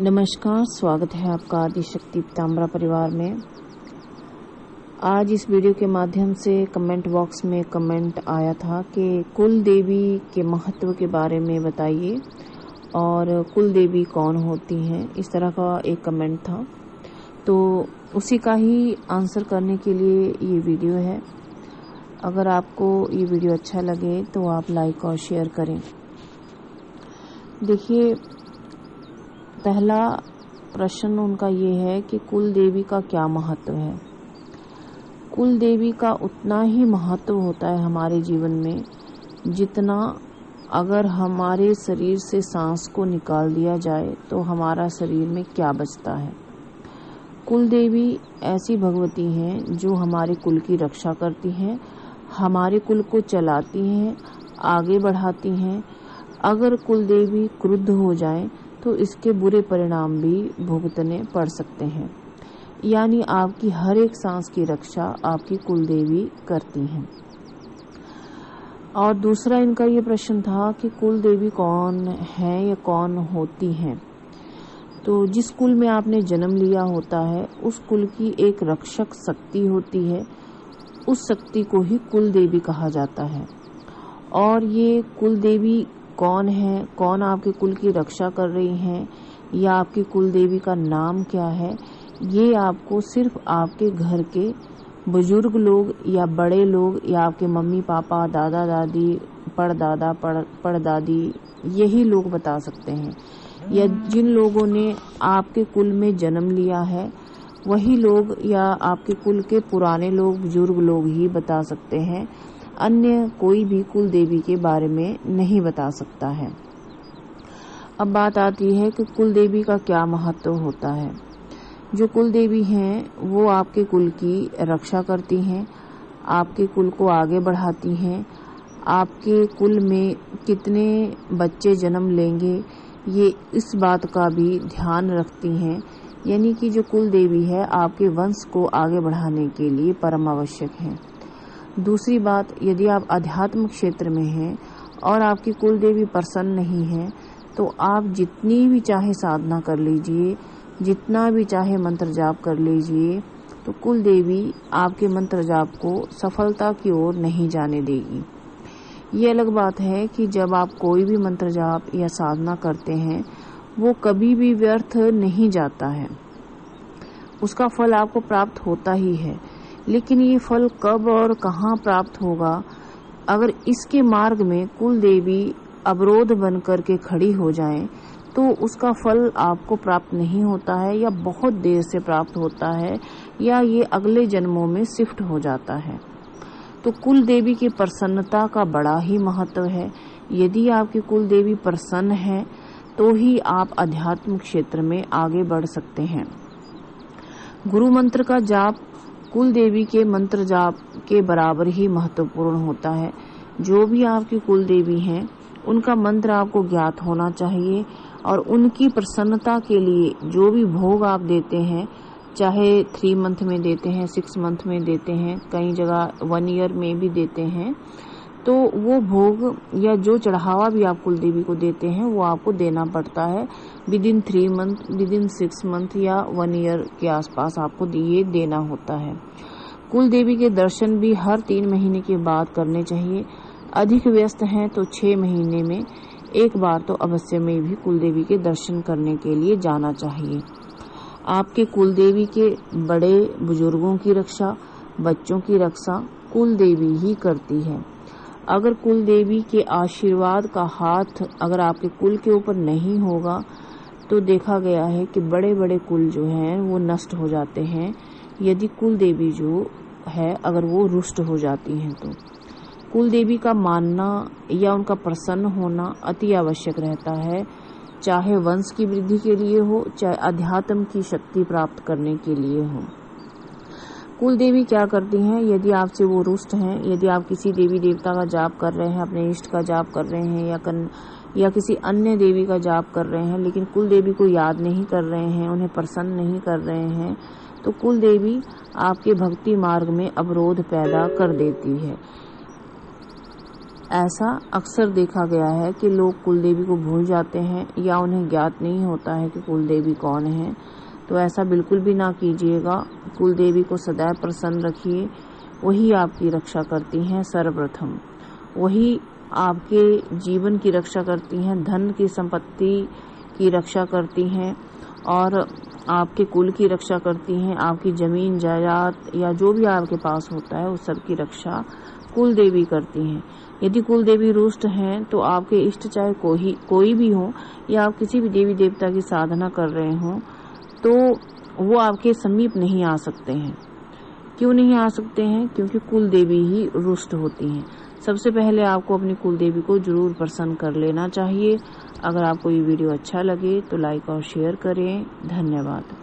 नमस्कार, स्वागत है आपका आदिशक्ति पीताम्बरा परिवार में। आज इस वीडियो के माध्यम से कमेंट बॉक्स में कमेंट आया था कि कुल देवी के महत्व के बारे में बताइए और कुल देवी कौन होती हैं, इस तरह का एक कमेंट था। तो उसी का ही आंसर करने के लिए ये वीडियो है। अगर आपको ये वीडियो अच्छा लगे तो आप लाइक और शेयर करें। देखिए, पहला प्रश्न उनका ये है कि कुल देवी का क्या महत्व है। कुल देवी का उतना ही महत्व होता है हमारे जीवन में जितना अगर हमारे शरीर से सांस को निकाल दिया जाए तो हमारा शरीर में क्या बचता है। कुल देवी ऐसी भगवती हैं जो हमारे कुल की रक्षा करती हैं, हमारे कुल को चलाती हैं, आगे बढ़ाती हैं। अगर कुल देवी क्रुद्ध हो जाए तो इसके बुरे परिणाम भी भुगतने पड़ सकते हैं। यानी आपकी हर एक सांस की रक्षा आपकी कुल देवी करती हैं। और दूसरा इनका ये प्रश्न था कि कुल देवी कौन है या कौन होती हैं। तो जिस कुल में आपने जन्म लिया होता है उस कुल की एक रक्षक शक्ति होती है, उस शक्ति को ही कुल देवी कहा जाता है। और ये कुल देवी कौन है, कौन आपके कुल की रक्षा कर रही हैं या आपकी कुल देवी का नाम क्या है, ये आपको सिर्फ आपके घर के बुजुर्ग लोग या बड़े लोग या आपके मम्मी पापा, दादा दादी, परदादा परदादी, यही लोग बता सकते हैं। या जिन लोगों ने आपके कुल में जन्म लिया है वही लोग या आपके कुल के पुराने लोग, बुजुर्ग लोग ही बता सकते हैं। अन्य कोई भी कुल देवी के बारे में नहीं बता सकता है। अब बात आती है कि कुल देवी का क्या महत्व होता है। जो कुल देवी हैं वो आपके कुल की रक्षा करती हैं, आपके कुल को आगे बढ़ाती हैं, आपके कुल में कितने बच्चे जन्म लेंगे ये इस बात का भी ध्यान रखती हैं। यानी कि जो कुल देवी है आपके वंश को आगे बढ़ाने के लिए परम आवश्यक है। दूसरी बात, यदि आप आध्यात्म क्षेत्र में हैं और आपकी कुल देवी प्रसन्न नहीं है तो आप जितनी भी चाहे साधना कर लीजिए, जितना भी चाहे मंत्र जाप कर लीजिए, तो कुल देवी आपके मंत्र जाप को सफलता की ओर नहीं जाने देगी। ये अलग बात है कि जब आप कोई भी मंत्र जाप या साधना करते हैं वो कभी भी व्यर्थ नहीं जाता है, उसका फल आपको प्राप्त होता ही है। लेकिन ये फल कब और कहाँ प्राप्त होगा, अगर इसके मार्ग में कुल देवी अवरोध बनकर के खड़ी हो जाए तो उसका फल आपको प्राप्त नहीं होता है या बहुत देर से प्राप्त होता है या ये अगले जन्मों में शिफ्ट हो जाता है। तो कुल देवी की प्रसन्नता का बड़ा ही महत्व है। यदि आपकी कुल देवी प्रसन्न है तो ही आप अध्यात्म क्षेत्र में आगे बढ़ सकते हैं। गुरु मंत्र का जाप कुल देवी के मंत्र जाप के बराबर ही महत्वपूर्ण होता है। जो भी आपकी कुल देवी हैं उनका मंत्र आपको ज्ञात होना चाहिए और उनकी प्रसन्नता के लिए जो भी भोग आप देते हैं, चाहे 3 मंथ में देते हैं, 6 मंथ में देते हैं, कई जगह 1 ईयर में भी देते हैं, तो वो भोग या जो चढ़ावा भी आप कुल देवी को देते हैं वो आपको देना पड़ता है। विदिन 3 मंथ, विदिन 6 मंथ या 1 ईयर के आसपास आपको ये देना होता है। कुल देवी के दर्शन भी हर 3 महीने के बाद करने चाहिए। अधिक व्यस्त हैं तो 6 महीने में एक बार तो अवश्य में भी कुल देवी के दर्शन करने के लिए जाना चाहिए। आपके कुल देवी के बड़े बुजुर्गों की रक्षा, बच्चों की रक्षा कुल देवी ही करती है। अगर कुल देवी के आशीर्वाद का हाथ अगर आपके कुल के ऊपर नहीं होगा तो देखा गया है कि बड़े बड़े कुल जो हैं वो नष्ट हो जाते हैं। यदि कुल देवी जो है अगर वो रुष्ट हो जाती हैं तो कुल देवी का मानना या उनका प्रसन्न होना अति आवश्यक रहता है, चाहे वंश की वृद्धि के लिए हो, चाहे अध्यात्म की शक्ति प्राप्त करने के लिए हो। कुल देवी क्या करती हैं, यदि आपसे वो रुष्ट हैं, यदि आप किसी देवी देवता का जाप कर रहे हैं, अपने इष्ट का जाप कर रहे हैं या किसी अन्य देवी का जाप कर रहे हैं लेकिन कुल देवी को याद नहीं कर रहे हैं, उन्हें प्रसन्न नहीं कर रहे हैं, तो कुल देवी आपके भक्ति मार्ग में अवरोध पैदा कर देती है। ऐसा अक्सर देखा गया है कि लोग कुल देवी को भूल जाते हैं या उन्हें ज्ञात नहीं होता है कि कुल देवी कौन है। तो ऐसा बिल्कुल भी ना कीजिएगा। कुल देवी को सदैव प्रसन्न रखिए। वही आपकी रक्षा करती हैं सर्वप्रथम। वही आपके जीवन की रक्षा करती हैं, धन की संपत्ति की रक्षा करती हैं और आपके कुल की रक्षा करती हैं। आपकी जमीन जायदाद या जो भी आपके पास होता है उस सब की रक्षा कुल देवी करती हैं। यदि कुल देवी रुष्ट हैं तो आपके इष्ट चाहे कोई भी हो या आप किसी भी देवी देवता की साधना कर रहे हों तो वो आपके समीप नहीं आ सकते हैं। क्यों नहीं आ सकते हैं? क्योंकि कुल देवी ही रुष्ट होती हैं। सबसे पहले आपको अपनी कुल देवी को जरूर प्रसन्न कर लेना चाहिए। अगर आपको ये वीडियो अच्छा लगे तो लाइक और शेयर करें। धन्यवाद।